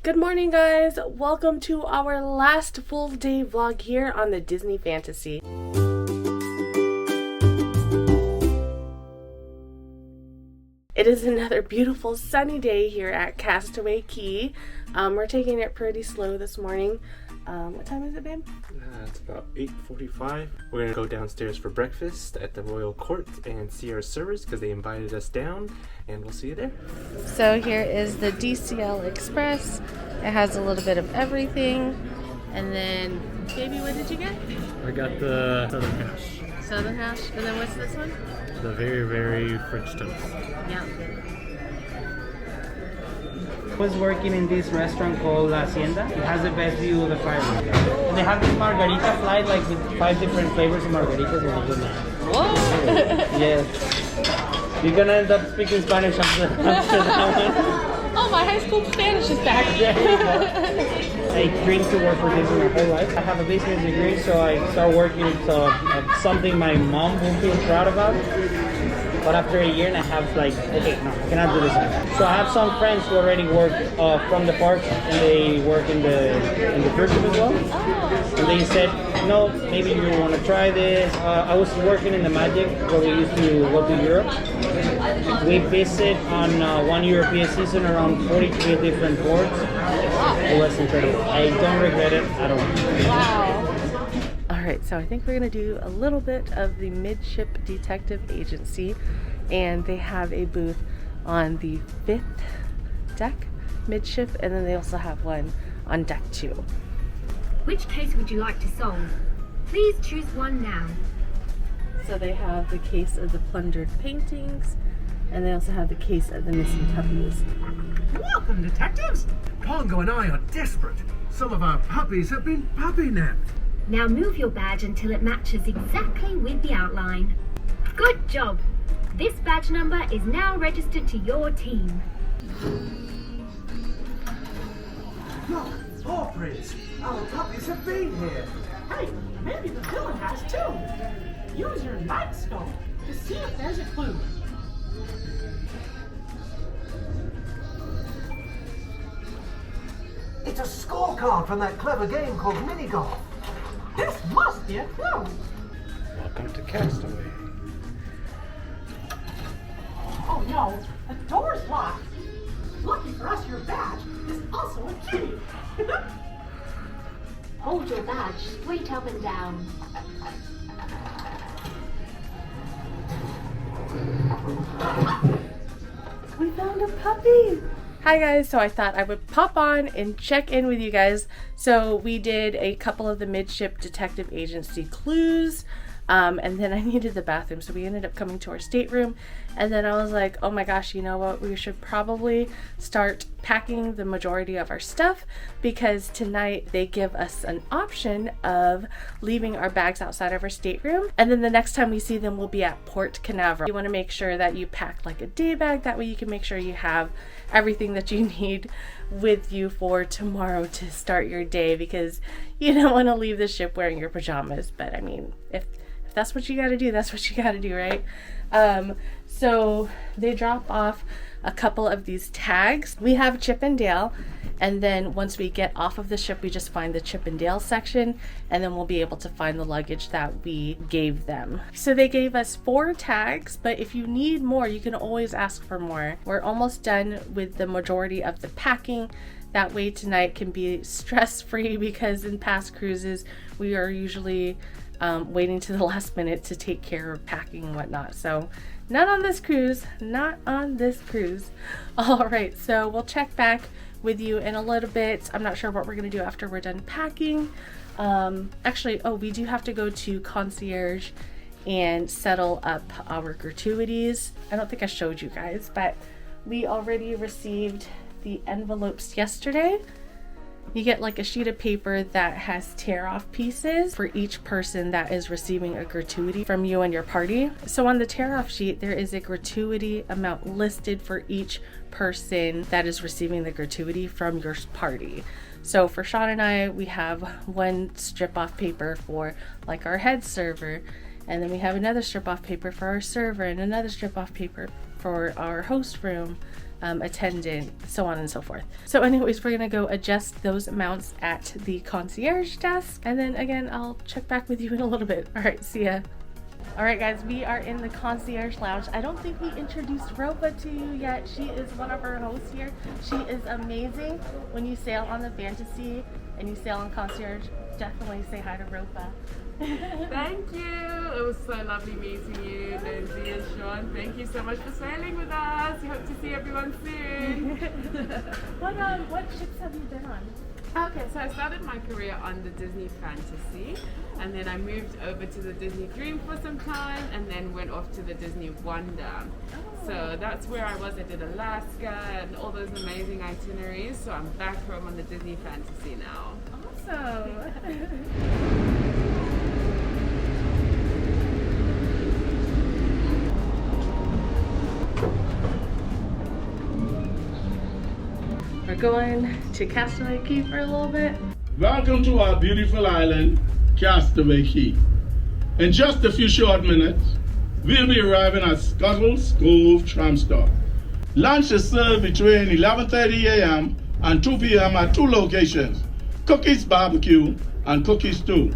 Good morning, guys. Welcome to our last full day vlog here on the Disney Fantasy. It is another beautiful sunny day here at Castaway Cay. We're taking it pretty slow this morning. What time is it, babe? It's about 8:45. We're gonna go downstairs for breakfast at the Royal Court and see our servers because they invited us down, and we'll see you there. So here is the DCL Express. It has a little bit of everything. And then, baby, what did you get? I got the Southern Hash. Southern Hash. And then what's this one? The very, very French toast. Yeah. I was working in this restaurant called La Hacienda. It has the best view of the fireworks. And they have this margarita flight, like with 5 different flavors of margaritas. And you Whoa! Yes. You're gonna end up speaking Spanish after that one. Oh, my high school Spanish is back. I dreamed to work for Disney my whole life. I have a business degree, so I start working. So something my mom will feel proud about. But after a year and a half, like, okay, no, I cannot do this anymore. So I have some friends who already work from the park, and they work in the cruise ship as well. Oh. And they said, no, maybe you want to try this. I was working in the Magic, where we used to go to Europe. We visit on one European season around 43 different ports. It was incredible. I don't regret it at all. Wow. Alright, so I think we're going to do a little bit of the Midship Detective Agency, and they have a booth on the 5th deck, Midship, and then they also have one on deck 2. Which case would you like to solve? Please choose one now. So they have the case of the plundered paintings, and they also have the case of the missing puppies. Welcome, detectives! Pongo and I are desperate. Some of our puppies have been puppy-napped. Now move your badge until it matches exactly with the outline. Good job! This badge number is now registered to your team. Look, Orphreys! Our puppies have been here. Hey, maybe the villain has too. Use your night scope to see if there's a clue. It's a scorecard from that clever game called Mini Golf. This must be a clue. Welcome to Castaway. Oh no, the door's locked. Lucky for us, your badge is also a key. Hold your badge straight up and down. We found a puppy! Hi guys, so I thought I would pop on and check in with you guys. So we did a couple of the Midship Detective Agency clues, and then I needed the bathroom, so we ended up coming to our stateroom, and then I was like, oh my gosh, you know what, we should probably start packing the majority of our stuff, because tonight they give us an option of leaving our bags outside of our stateroom, and then the next time we see them will be at Port Canaveral. You want to make sure that you pack like a day bag, that way you can make sure you have everything that you need with you for tomorrow to start your day, because you don't want to leave the ship wearing your pajamas. But I mean, if that's what you got to do, that's what you got to do, right? So they drop off a couple of these tags. We have Chip and Dale, and then once we get off of the ship, we just find the Chip and Dale section, and then we'll be able to find the luggage that we gave them. So they gave us 4 tags, but if you need more, you can always ask for more. We're almost done with the majority of the packing. That way tonight can be stress-free, because in past cruises, we are usually waiting to the last minute to take care of packing and whatnot. So not on this cruise, not on this cruise. All right, so we'll check back with you in a little bit. I'm not sure what we're gonna do after we're done packing. Actually, we do have to go to Concierge and settle up our gratuities. I don't think I showed you guys, but we already received the envelopes yesterday. You get like a sheet of paper that has tear off pieces for each person that is receiving a gratuity from you and your party. So on the tear off sheet, there is a gratuity amount listed for each person that is receiving the gratuity from your party. So for Sean and I, we have one strip off paper for like our head server, and then we have another strip off paper for our server, and another strip off paper for our host room, attendant, so on and so forth. So anyways, we're gonna go adjust those amounts at the concierge desk, and then again, I'll check back with you in a little bit. All right, see ya. All right, guys, we are in the concierge lounge. I don't think we introduced Ropa to you yet. She is one of our hosts here. She is amazing. When you sail on the Fantasy and you sail on concierge, definitely say hi to Ropa. Thank you. It was so lovely meeting you, Lindsay and Sean. Thank you so much for sailing with us. We hope to see everyone soon. What ships have you been on? Okay, so I started my career on the Disney Fantasy, and then I moved over to the Disney Dream for some time, and then went off to the Disney Wonder. So that's where I was. I did Alaska and all those amazing itineraries. So I'm back home on the Disney Fantasy now. Awesome. We're going to Castaway Cay for a little bit. Welcome to our beautiful island, Castaway Cay. In just a few short minutes, we'll be arriving at Scuttle's Cove Tram Stop. Lunch is served between 11:30 a.m. and 2 p.m. at two locations, Cookies Barbecue and Cookies Stew.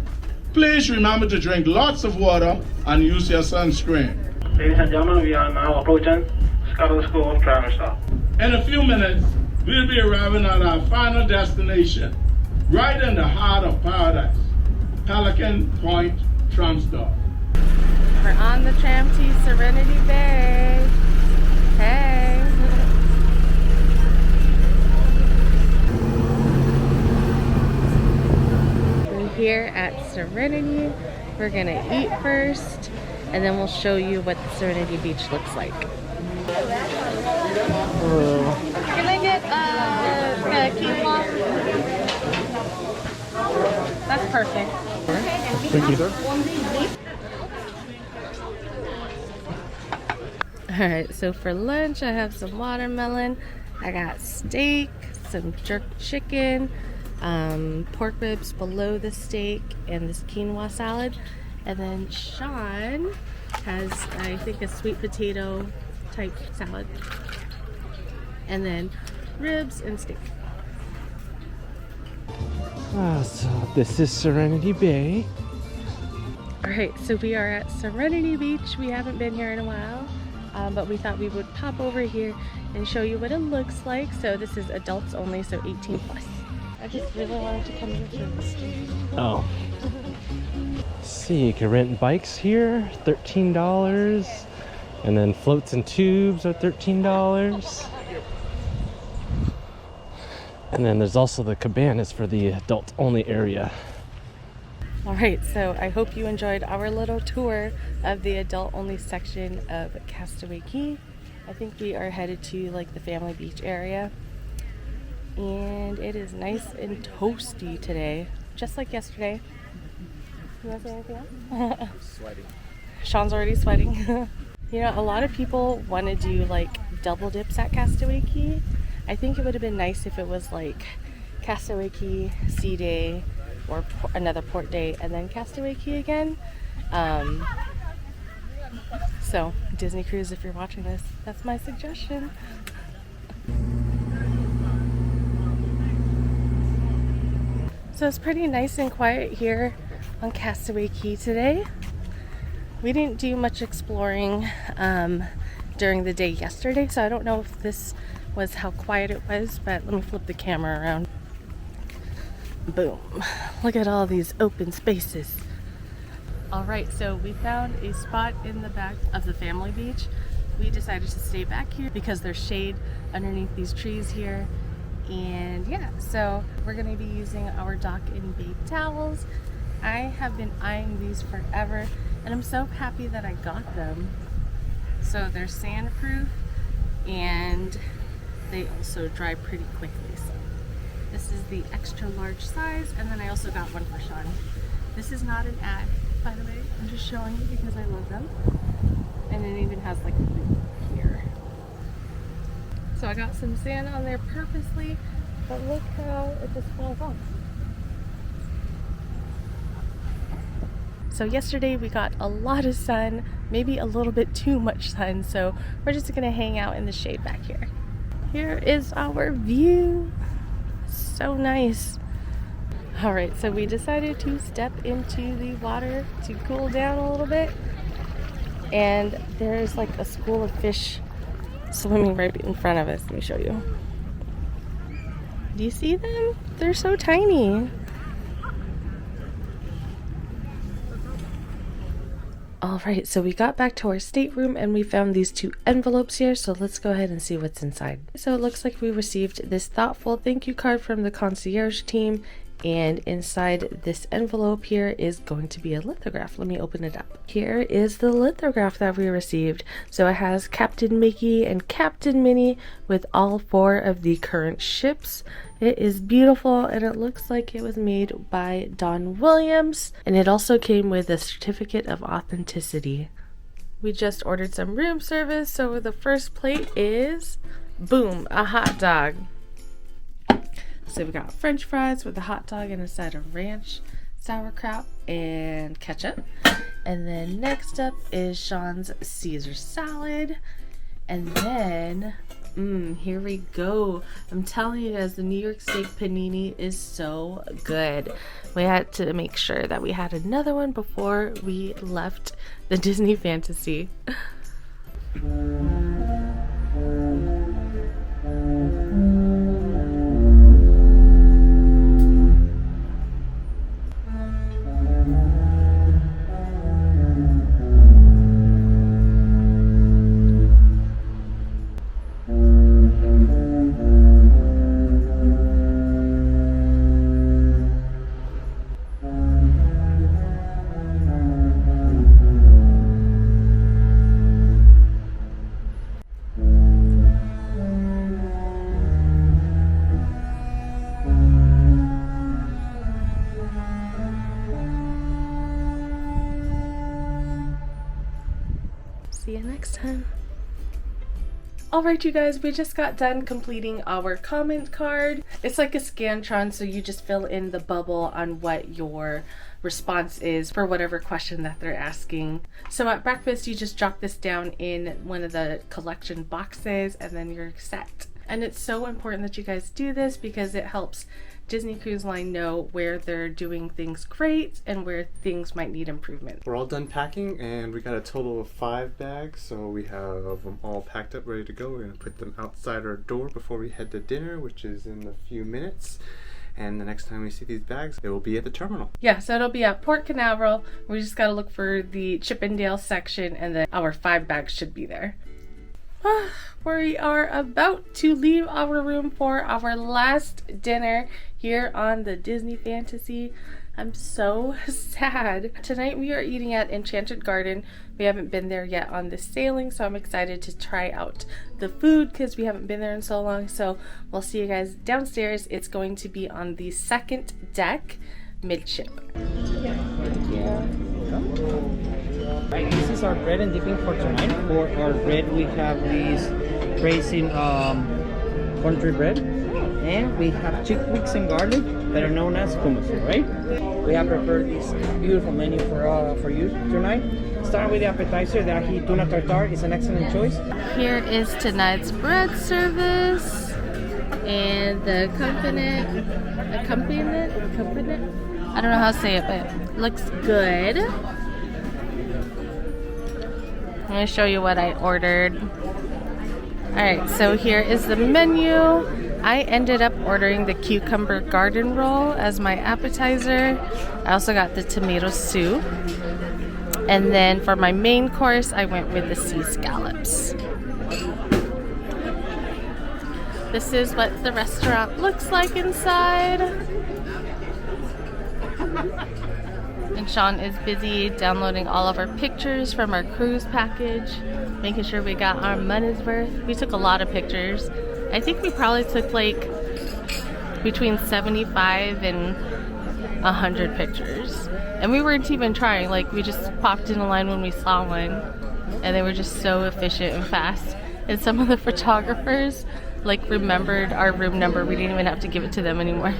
Please remember to drink lots of water and use your sunscreen. Ladies and gentlemen, we are now approaching Scuttle's Cove Tram Stop. In a few minutes, we'll be arriving at our final destination, right in the heart of paradise, Pelican Point Tram Stop. We're on the tram to Serenity Bay. Hey. We're here at Serenity. We're gonna eat first, and then we'll show you what the Serenity Beach looks like. Can I get a quinoa? That's perfect. Thank you, sir. Alright, so for lunch I have some watermelon, I got steak, some jerk chicken, pork ribs below the steak, and this quinoa salad. And then Sean has, I think, a sweet potato type salad. And then ribs and steak. So this is Serenity Bay. Alright, so we are at Serenity Beach. We haven't been here in a while, but we thought we would pop over here and show you what it looks like. So this is adults only, so 18 plus. I just really wanted to come in for this. Oh. Let's see, you can rent bikes here, $13. And then floats and tubes are $13. And then there's also the cabanas for the adult only area. Alright, so I hope you enjoyed our little tour of the adult only section of Castaway Cay. I think we are headed to like the family beach area. And it is nice and toasty today, just like yesterday. You want to say anything else? I'm sweating. Sean's already sweating. You know, a lot of people want to do like double dips at Castaway Cay. I think it would have been nice if it was like Castaway Cay, Sea Day, or another port day, and then Castaway Cay again. So, Disney Cruise, if you're watching this, that's my suggestion. So it's pretty nice and quiet here on Castaway Cay today. We didn't do much exploring during the day yesterday, so I don't know if this was how quiet it was, but let me flip the camera around. Boom. Look at all these open spaces. Alright, so we found a spot in the back of the family beach. We decided to stay back here because there's shade underneath these trees here. And yeah, so we're going to be using our dock and bait towels. I have been eyeing these forever, and I'm so happy that I got them. So they're sandproof, and they also dry pretty quickly. So this is the extra large size, and then I also got one for Sean. This is not an ad, by the way. I'm just showing you because I love them. And it even has like a loop here. So I got some sand on there purposely, but look how it just falls off. So yesterday we got a lot of sun, maybe a little bit too much sun, so we're just gonna hang out in the shade back here. Here is our view. So nice. All right, so we decided to step into the water to cool down a little bit. And there's like a school of fish swimming right in front of us. Let me show you. Do you see them? They're so tiny. All right, so we got back to our stateroom and we found these 2 envelopes here. So let's go ahead and see what's inside. So it looks like we received this thoughtful thank you card from the concierge team. And inside this envelope here is going to be a lithograph. Let me open it up. Here is the lithograph that we received. So it has Captain Mickey and Captain Minnie with all 4 of the current ships. It is beautiful and it looks like it was made by Don Williams. And it also came with a certificate of authenticity. We just ordered some room service. So the first plate is, boom, a hot dog. So we got French fries with a hot dog and a side of ranch, sauerkraut, and ketchup. And then next up is Sean's Caesar salad. And then, here we go. I'm telling you guys, the New York steak panini is so good. We had to make sure that we had another one before we left the Disney Fantasy. See you next time. Alright you guys, we just got done completing our comment card. It's like a Scantron, so you just fill in the bubble on what your response is for whatever question that they're asking. So at breakfast, you just drop this down in one of the collection boxes and then you're set. And it's so important that you guys do this because it helps Disney Cruise Line know where they're doing things great and where things might need improvement. We're all done packing and we got a total of 5 bags, so we have them all packed up, ready to go. We're going to put them outside our door before we head to dinner, which is in a few minutes. And the next time we see these bags, it will be at the terminal. Yeah, so it'll be at Port Canaveral. We just got to look for the Chippendale section and then our 5 bags should be there. We are about to leave our room for our last dinner here on the Disney Fantasy. I'm so sad. Tonight we are eating at Enchanted Garden. We haven't been there yet on this sailing, so I'm excited to try out the food because we haven't been there in so long. So we'll see you guys downstairs. It's going to be on the 2nd deck, Midship. Right, this is our bread and dipping for tonight. For our bread, we have these raisin country bread, and we have chickpeas and garlic that are known as hummus. Right? We have prepared this beautiful menu for you tonight. Starting with the appetizer, the ahi tuna tartare is an excellent choice. Here is tonight's bread service and the accompaniment. I don't know how to say it, but it looks good. I'm going to show you what I ordered. Alright, so here is the menu. I ended up ordering the cucumber garden roll as my appetizer. I also got the tomato soup. And then for my main course, I went with the sea scallops. This is what the restaurant looks like inside. And Sean is busy downloading all of our pictures from our cruise package, making sure we got our money's worth. We took a lot of pictures. I think we probably took like between 75 and 100 pictures. And we weren't even trying, like we just popped in a line when we saw one. And they were just so efficient and fast. And some of the photographers like remembered our room number. We didn't even have to give it to them anymore.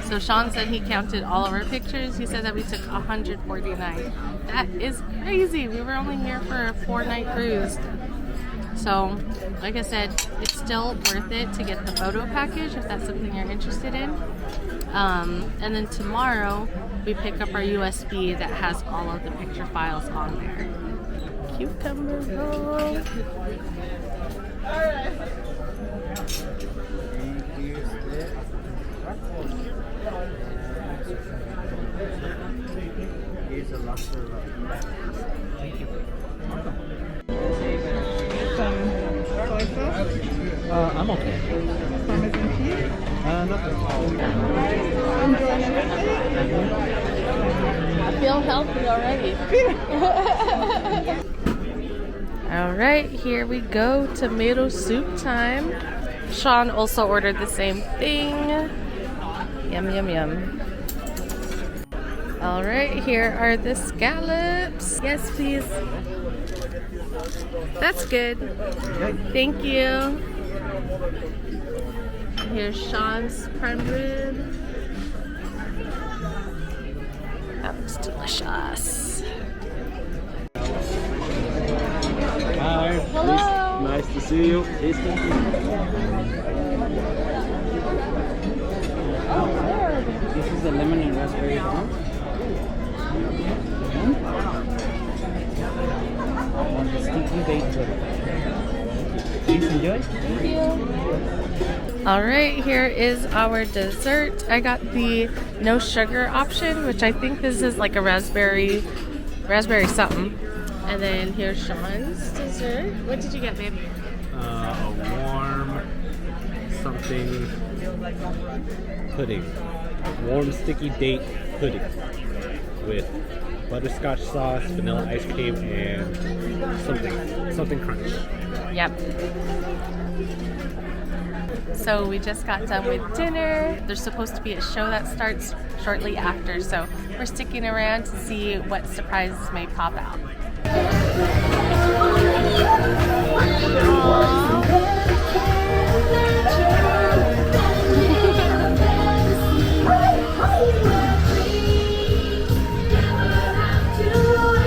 So Sean said he counted all of our pictures. He said that we took 149. That is crazy. We were only here for a 4-night cruise. So, like I said, it's still worth it to get the photo package if that's something you're interested in. And then tomorrow, we pick up our USB that has all of the picture files on there. Cucumber roll. Here's a lobster roll. Thank you. I'm okay. Nothing. I feel healthy already. Alright, here we go. Tomato soup time. Sean also ordered the same thing. Yum, yum, yum. Alright, here are the scallops. Yes, please. That's good. Thank you. Here's Sean's prime rib. That looks delicious. Hi. Hello. Nice to see you. Oh, there. This is the lemon and raspberry one. On the sticky date pudding. Please enjoy. Thank you. Alright, here is our dessert. I got the no sugar option, which I think this is like a raspberry something. And then here's Sean's dessert. What did you get, babe? A warm something Pudding. Warm sticky date pudding with butterscotch sauce, vanilla ice cream, and something crunch. Yep. So we just got done with dinner. There's supposed to be a show that starts shortly after, so we're sticking around to see what surprises may pop out.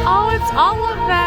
Oh, it's all of them!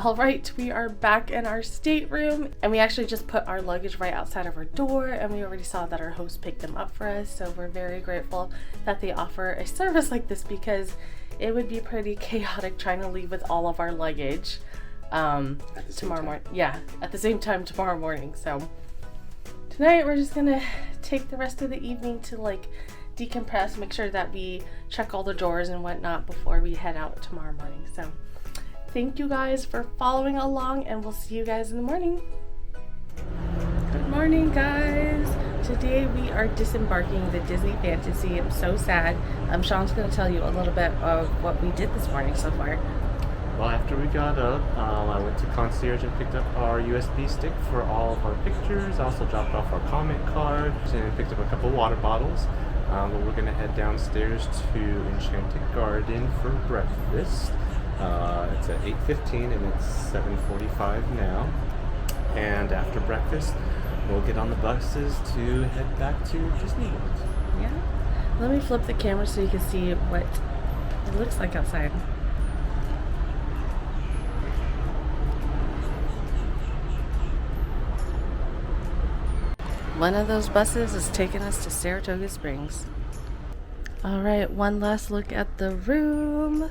Alright, we are back in our stateroom, and we actually just put our luggage right outside of our door, and we already saw that our host picked them up for us, so we're very grateful that they offer a service like this, because it would be pretty chaotic trying to leave with all of our luggage tomorrow morning. Yeah, at the same time tomorrow morning. So tonight we're just gonna take the rest of the evening to like decompress, make sure that we check all the drawers and whatnot before we head out tomorrow morning. So thank you guys for following along, and we'll see you guys in the morning. Good morning, guys. Today we are disembarking the Disney Fantasy. I'm so sad. Sean's going to tell you a little bit of what we did this morning so far. Well, after we got up, I went to Concierge and picked up our USB stick for all of our pictures. I also dropped off our comment card and picked up a couple water bottles. But we're going to head downstairs to Enchanted Garden for breakfast. It's at 8:15 and it's 7:45 now. And after breakfast, we'll get on the buses to head back to Disney World. Yeah. Let me flip the camera so you can see what it looks like outside. One of those buses is taking us to Saratoga Springs. Alright, one last look at the room.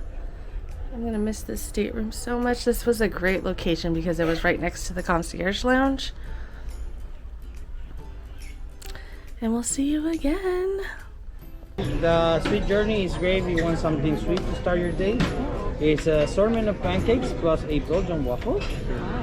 I'm gonna miss this stateroom so much. This was a great location because it was right next to the concierge lounge. And we'll see you again. The sweet journey is great if you want something sweet to start your day. It's an assortment of pancakes plus a Belgian waffle.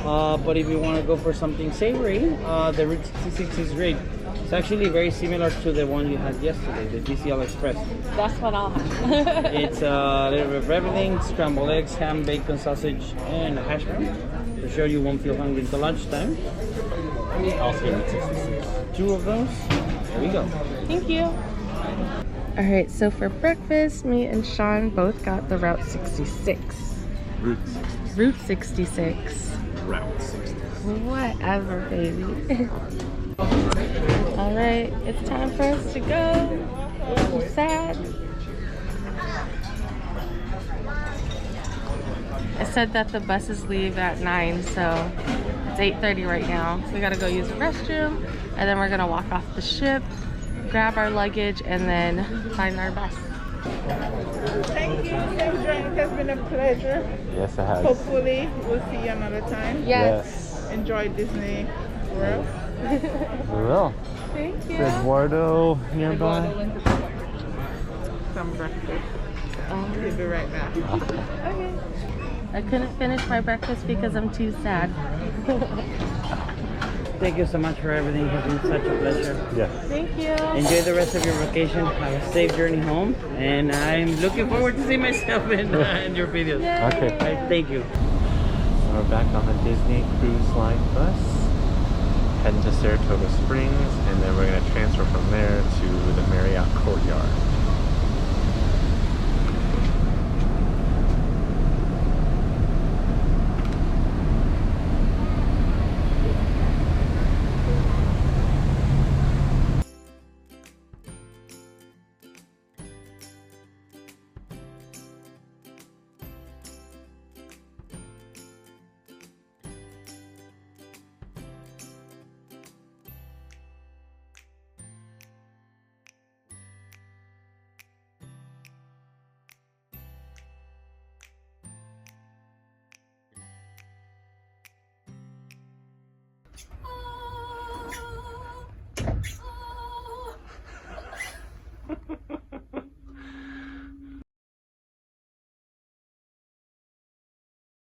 But if you want to go for something savory, the Route 66 is great. It's actually very similar to the one you had yesterday, the GCL Express. That's what I'll have. It's a little bit of everything: scrambled eggs, ham, bacon, sausage, and a hash brown. For sure you won't feel hungry until lunchtime. Also Route 66. 2 of those. There we go. Thank you. All right, so for breakfast, me and Sean both got the Route 66. Route 66. Route 66. Route 66. Whatever, baby. All right, it's time for us to go. I'm sad. I said that the buses leave at 9, so it's 8:30 right now. So we gotta go use the restroom, and then we're gonna walk off the ship, grab our luggage, and then find our bus. Thank you. Thank you. It has been a pleasure. Yes, it has. Hopefully, we'll see you another time. Yes. Enjoy Disney World. We will. Thank you. Is Eduardo nearby? Some breakfast. Um, We'll be right back. Okay. I couldn't finish my breakfast because I'm too sad. Thank you so much for everything. It's been such a pleasure. Yes. Thank you. Enjoy the rest of your vacation. Have a safe journey home. And I'm looking forward to see myself in your videos. Yay. Okay. All right, thank you. We're back on the Disney Cruise Line bus, heading to Saratoga Springs, and then we're going to transfer from there to the Marriott Courtyard.